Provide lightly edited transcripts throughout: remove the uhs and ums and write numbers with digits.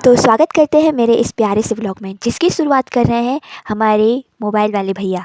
तो स्वागत करते हैं मेरे इस प्यारे से व्लॉग में, जिसकी शुरुआत कर रहे हैं हमारे मोबाइल वाले भैया।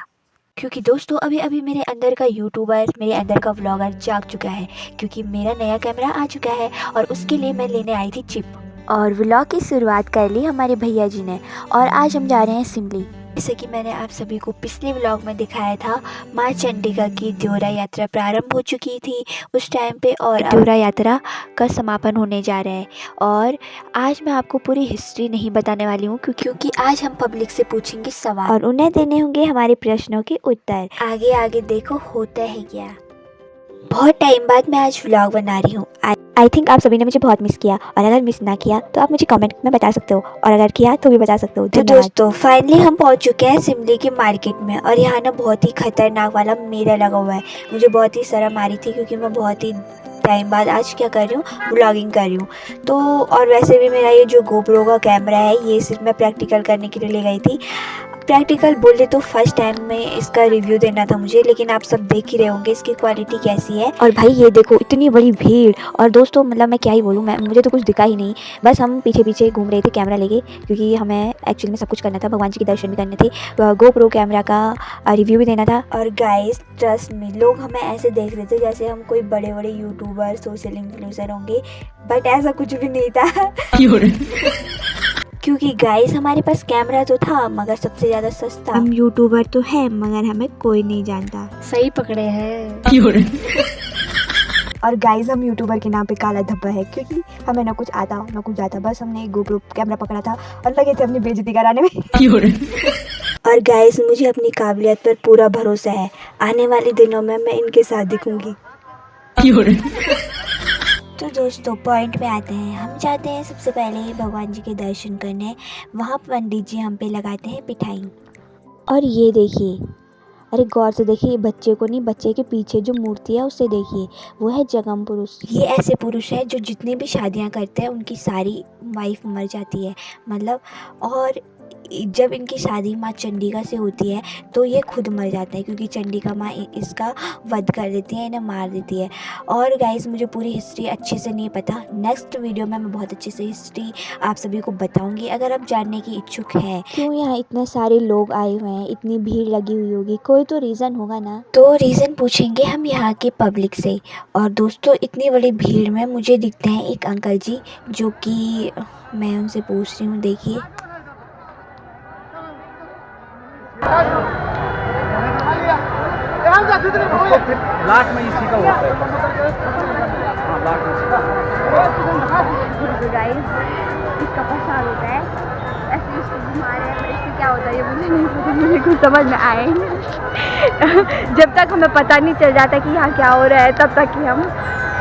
क्योंकि दोस्तों अभी अभी मेरे अंदर का यूट्यूबर, मेरे अंदर का व्लॉगर जाग चुका है, क्योंकि मेरा नया कैमरा आ चुका है और उसके लिए मैं लेने आई थी चिप। और व्लॉग की शुरुआत कर ली हमारे भैया जी ने। और आज हम जा रहे हैं शिमली। जैसे कि मैंने आप सभी को पिछले व्लॉग में दिखाया था, माँ चंडिका की द्योरा यात्रा प्रारंभ हो चुकी थी उस टाइम पे, और द्योरा यात्रा का समापन होने जा रहा है। और आज मैं आपको पूरी हिस्ट्री नहीं बताने वाली हूँ, क्योंकि आज हम पब्लिक से पूछेंगे सवाल और उन्हें देने होंगे हमारे प्रश्नों के उत्तर। आगे आगे देखो होता है क्या। बहुत टाइम बाद मैं आज व्लॉग बना रही हूँ। आई थिंक आप सभी ने मुझे बहुत मिस किया, और अगर मिस ना किया तो आप मुझे कमेंट में बता सकते हो, और अगर किया तो भी बता सकते हो। तो दोस्तों फाइनली हम पहुँच चुके हैं शिमले के मार्केट में, और यहाँ ना बहुत ही खतरनाक वाला मेला लगा हुआ है। मुझे बहुत ही शर्म आ रही थी, क्योंकि मैं बहुत ही टाइम बाद आज क्या कर रही हूँ, व्लॉगिंग कर रही हूँ। तो और वैसे भी मेरा ये जो गोप्रो का कैमरा है, ये सिर्फ मैं प्रैक्टिकल करने के लिए ले गई थी। प्रैक्टिकल बोले तो फर्स्ट टाइम में इसका रिव्यू देना था मुझे, लेकिन आप सब देख ही रहे होंगे इसकी क्वालिटी कैसी है। और भाई ये देखो इतनी बड़ी भीड़, और दोस्तों मतलब मैं क्या ही बोलूँ, मुझे तो कुछ दिखा ही नहीं। बस हम पीछे पीछे घूम रहे थे कैमरा लेके, क्योंकि हमें एक्चुअली में सब कुछ करना था, भगवान जी के दर्शन भी करने थे, गोप्रो कैमरा का रिव्यू भी देना था। और गाइस ट्रस्ट मी, लोग हमें ऐसे देख रहे थे जैसे हम कोई बड़े बड़े यूट्यूबर, सोशल इन्फ्लुएंसर होंगे, बट ऐसा कुछ भी नहीं था। क्योंकि गाइस हमारे पास कैमरा तो था, मगर सबसे ज्यादा सस्ता। हम यूट्यूबर तो है, मगर हमें कोई नहीं जानता। सही पकड़े हैं। और गाइस हम यूट्यूबर के नाम पे काला धब्बा है, क्योंकि हमें ना कुछ आता ना कुछ आता, बस हमने एक गोप्रो कैमरा पकड़ा था और लगे थे अपनी बेइज्जती कराने में। और गाइस मुझे अपनी काबिलियत पर पूरा भरोसा है, आने वाले दिनों में मैं इनके साथ दिखूंगी। तो दोस्तों पॉइंट में आते हैं। हम जाते हैं सबसे पहले भगवान जी के दर्शन करने। वहाँ पंडित जी हम पे लगाते हैं पिठाई। और ये देखिए, अरे गौर से देखिए, बच्चे को नहीं, बच्चे के पीछे जो मूर्ति है उससे देखिए, वो है जगम पुरुष। ये ऐसे पुरुष है जो जितनी भी शादियां करते हैं उनकी सारी वाइफ मर जाती है, मतलब। और जब इनकी शादी माँ चंडिका से होती है तो ये खुद मर जाता है, क्योंकि चंडिका माँ इसका वध कर देती है, इन्हें मार देती है। और गाइस मुझे पूरी हिस्ट्री अच्छे से नहीं पता, नेक्स्ट वीडियो में मैं बहुत अच्छे से हिस्ट्री आप सभी को बताऊंगी, अगर आप जानने की इच्छुक हैं। क्यों यहाँ इतने सारे लोग आए हुए हैं, इतनी भीड़ लगी हुई होगी, कोई तो रीज़न होगा ना। तो रीज़न पूछेंगे हम यहाँ के पब्लिक से। और दोस्तों इतनी बड़ी भीड़ में मुझे दिखते हैं एक अंकल जी, जो कि मैं उनसे पूछ रही हूँ, देखिए। लास्ट में इसी का होता है। हाँ लास्ट में गाइस इसका प्रसाद होता है, ऐसे इसको घुमा रहे हैं, पर इससे क्या होता है ये मुझे नहीं पता, मुझे कुछ समझ में आए। जब तक हमें पता नहीं चल जाता कि यहाँ क्या हो रहा है, तब तक ही हम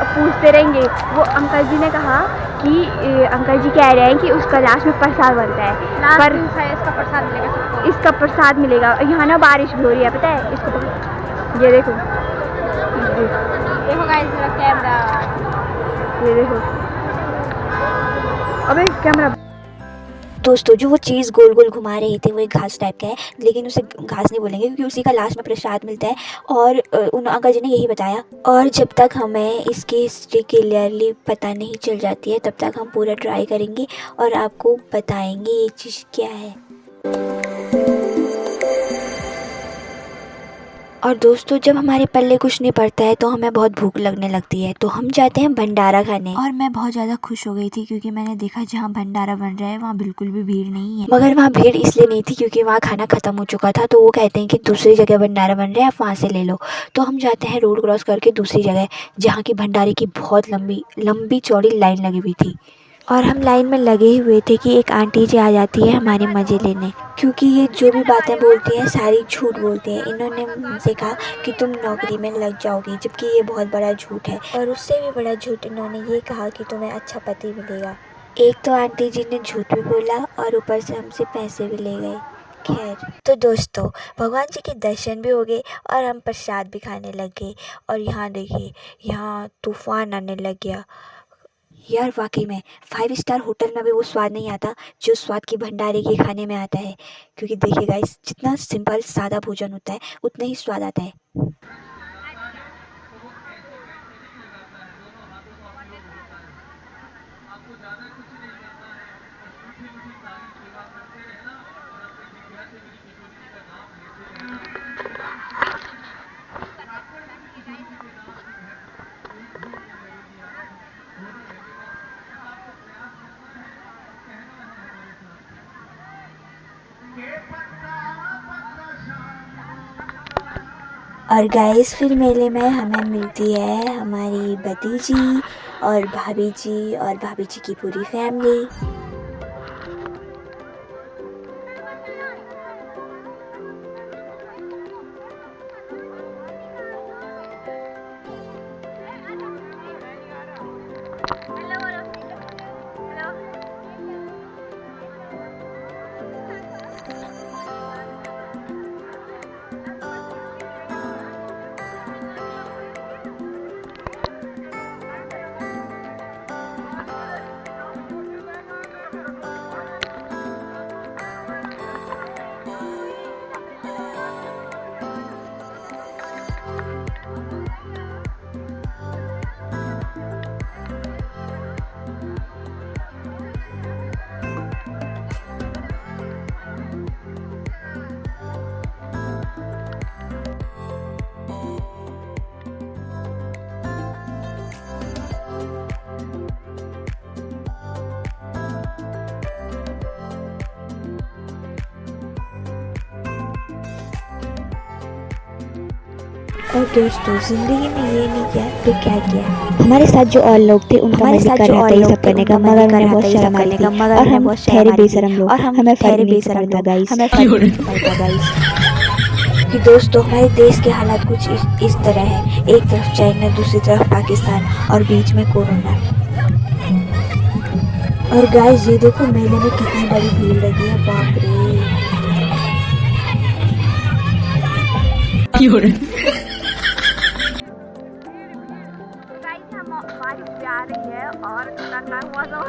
पूछते रहेंगे। वो अंकल जी ने कहा कि अंकल जी कह रहे हैं कि उसका लास्ट में प्रसाद बनता है, पर इसका प्रसाद मिलेगा सबको, इसका प्रसाद मिलेगा। यहाँ ना बारिश भी हो रही है, पता है इसको, ये देखो, देखो गाइस मेरा कैमरा, ये देखो, अबे कैमरा। दोस्तों जो वो चीज़ गोल गोल घुमा रहे थे वो एक घास टाइप का है, लेकिन उसे घास नहीं बोलेंगे, क्योंकि उसी का लास्ट में प्रसाद मिलता है। और उन अंकल जी ने यही बताया। और जब तक हमें इसकी हिस्ट्री क्लियरली पता नहीं चल जाती है, तब तक हम पूरा ट्राई करेंगे और आपको बताएंगे ये चीज़ क्या है। और दोस्तों जब हमारे पल्ले कुछ नहीं पड़ता है तो हमें बहुत भूख लगने लगती है, तो हम जाते हैं भंडारा खाने। और मैं बहुत ज़्यादा खुश हो गई थी, क्योंकि मैंने देखा जहाँ भंडारा बन रहा है वहाँ बिल्कुल भी भीड़ नहीं है। मगर वहाँ भीड़ इसलिए नहीं थी क्योंकि वहाँ खाना ख़त्म हो चुका था, तो वो कहते हैं कि दूसरी जगह भंडारा बन रहा है, आप वहाँ से ले लो। तो हम जाते हैं रोड क्रॉस करके दूसरी जगह, जहाँ की भंडारे की बहुत लंबी लंबी चौड़ी लाइन लगी हुई थी। और हम लाइन में लगे हुए थे कि एक आंटी जी आ जाती है हमारे मज़े लेने, क्योंकि ये जो भी बातें बोलती हैं सारी झूठ बोलती हैं। इन्होंने मुझसे कहा कि तुम नौकरी में लग जाओगी, जबकि ये बहुत बड़ा झूठ है। और उससे भी बड़ा झूठ इन्होंने ये कहा कि तुम्हें अच्छा पति मिलेगा। एक तो आंटी जी ने झूठ भी बोला और ऊपर से हमसे पैसे भी ले गए। खैर, तो दोस्तों भगवान जी के दर्शन भी हो गए और हम प्रसाद भी खाने लग गए। और यहाँ देखिए, यहाँ तूफान आने लग गया। यार वाकई में 5 स्टार होटल में भी वो स्वाद नहीं आता जो स्वाद की भंडारे के खाने में आता है, क्योंकि देखिए गाइस, जितना सिंपल सादा भोजन होता है उतना ही स्वाद आता है। और गाइस फिर मेले में हमें मिलती है हमारी भतीजी और भाभी जी की पूरी फैमिली। और दोस्तों ज़िंदगी में ये नहीं किया तो क्या किया। हमारे साथ जो और लोग थे उनका मन कर रहा था ये सब करने का, मगर उन्हें बहुत शर्म आ रही थी और हम ठहरे बेशरम लोग, हमें फर्क नहीं पड़ता गाइस। कि दोस्तों हमारे देश के हालात कुछ इस तरह है, एक तरफ चाइना, दूसरी तरफ पाकिस्तान और बीच में कोरोना। और गाइस ये देखो मेले में कितनी बड़ी भीड़ लगी है, बाप रे। बारिश आ रही है और खतरनाक मौसम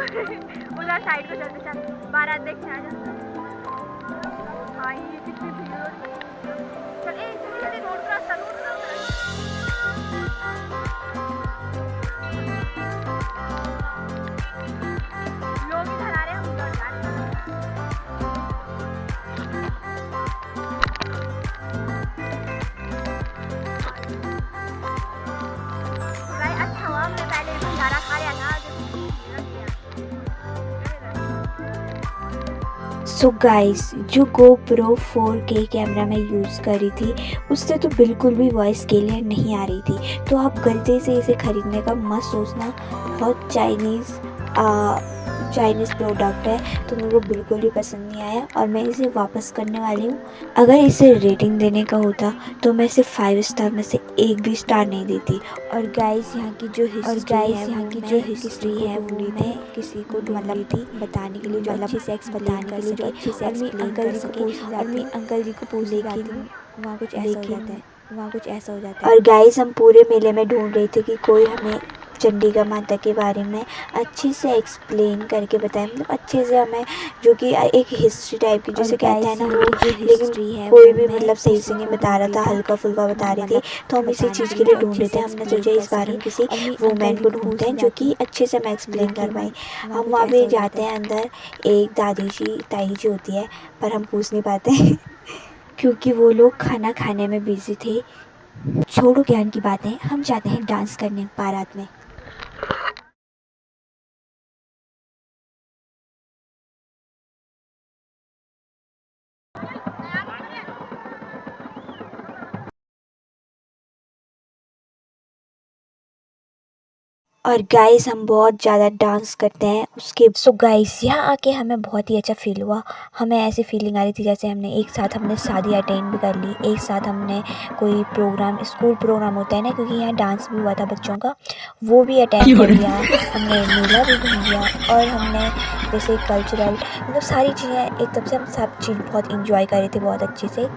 उधर साइड को चलते चलते बारात देखने आ जाते हैं। हाँ ये कितनी भीड़, चलिए चलिए रोड क्रॉस कर, लोग इधर आ रहे हैं, हम उधर जा रहे हैं। अच्छा हुआ हमने पहले भंडारा खा लिया था। सो गाइस जो GoPro 4K कैमरा मैं यूज़ करी थी उससे तो बिल्कुल भी वॉइस क्लियर नहीं आ रही थी, तो आप गलती से इसे ख़रीदने का मत सोचना। बहुत चाइनीज़ प्रोडक्ट है तो मेरे को बिल्कुल भी पसंद नहीं आया और मैं इसे वापस करने वाली हूँ। अगर इसे रेटिंग देने का होता तो मैं इसे 5 स्टार में से 1 भी स्टार नहीं देती। और गाइस यहाँ की जो हिस्ट्री है वो मैं किसी को मतलब थी बताने के लिए, जो अच्छे से बताने के लिए, जो अच्छे से अंकल जी को पूछ लेती हूँ, वहाँ कुछ ऐसा हो जाता है। और गाइस हम पूरे मेले में ढूंढ रहे थे कि कोई हमें चंडीगढ़ माता के बारे में अच्छे से एक्सप्लेन करके बताए, मतलब अच्छे से हमें, जो कि एक हिस्ट्री टाइप की जिसे कहते हैं ना वो, लेकिन कोई भी मतलब सही से नहीं बता रहा था, हल्का फुल्का बता रही थी। तो हम इसी चीज़ के लिए ढूंढ रहे थे। हमने सोचा इस बार हम किसी वूमेन को ढूंढते हैं जो कि अच्छे से हमें एक्सप्लेन कर पाए। हम वहाँ पे जाते हैं अंदर, एक ताई जी होती है पर हम पूछ नहीं पाते क्योंकि वो लोग खाना खाने में बिजी थे। छोड़ो ज्ञान की बातें, हम जाते हैं डांस करने बारात में। और गाइस हम बहुत ज़्यादा डांस करते हैं उसके। सो गाइस यहाँ आके हमें बहुत ही अच्छा फील हुआ। हमें ऐसी फीलिंग आ रही थी जैसे हमने शादी अटेंड भी कर ली, एक साथ हमने कोई प्रोग्राम, स्कूल प्रोग्राम होता है ना, क्योंकि यहाँ डांस भी हुआ था बच्चों का, वो भी अटेंड कर लिया। हमने मेला भी घूम लिया और हमने जैसे कल्चरल मतलब सारी चीज़ें एक तरफ से हम सब चीज़ बहुत इंजॉय कर रहे थे बहुत अच्छे से।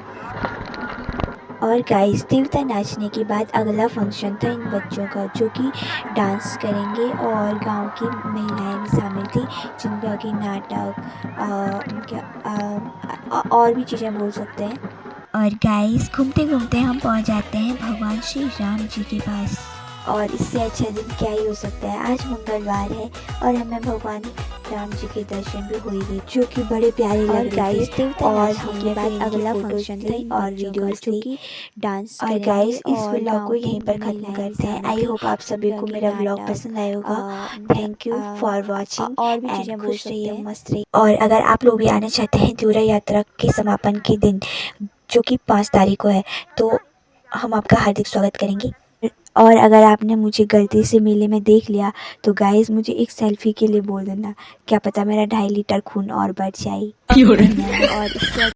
और गाइस देवता नाचने के बाद अगला फंक्शन था इन बच्चों का, जो कि डांस करेंगे और गांव की महिलाएं भी शामिल थी जिनका कि नाटक और भी चीज़ें बोल सकते हैं। और गाइस घूमते घूमते हम पहुंच जाते हैं भगवान श्री राम जी के पास, और इससे अच्छा दिन क्या ही हो सकता है। आज मंगलवार है और हमें भगवान राम जी के दर्शन भी हुए जो कि बड़े प्यारे लग रहे थे। और हमने बाद अगला फंक्शन था और वीडियोस थी डांस। और गाइस इस व्लॉग को यहीं पर खत्म करते हैं। आई होप आप सभी को मेरा व्लॉग पसंद आया होगा। Thank you for watching. और भी चीज़ें खुश रहिए, मस्त रहिए। और अगर आप लोग भी आना चाहते हैं त्योरा यात्रा के समापन के दिन जो कि 5 तारीख को है, तो हम आपका हार्दिक स्वागत करेंगे। और अगर आपने मुझे गलती से मेले में देख लिया तो गाइस मुझे एक सेल्फी के लिए बोल देना, क्या पता मेरा 2.5 लीटर खून और बढ़ जाए। और इससे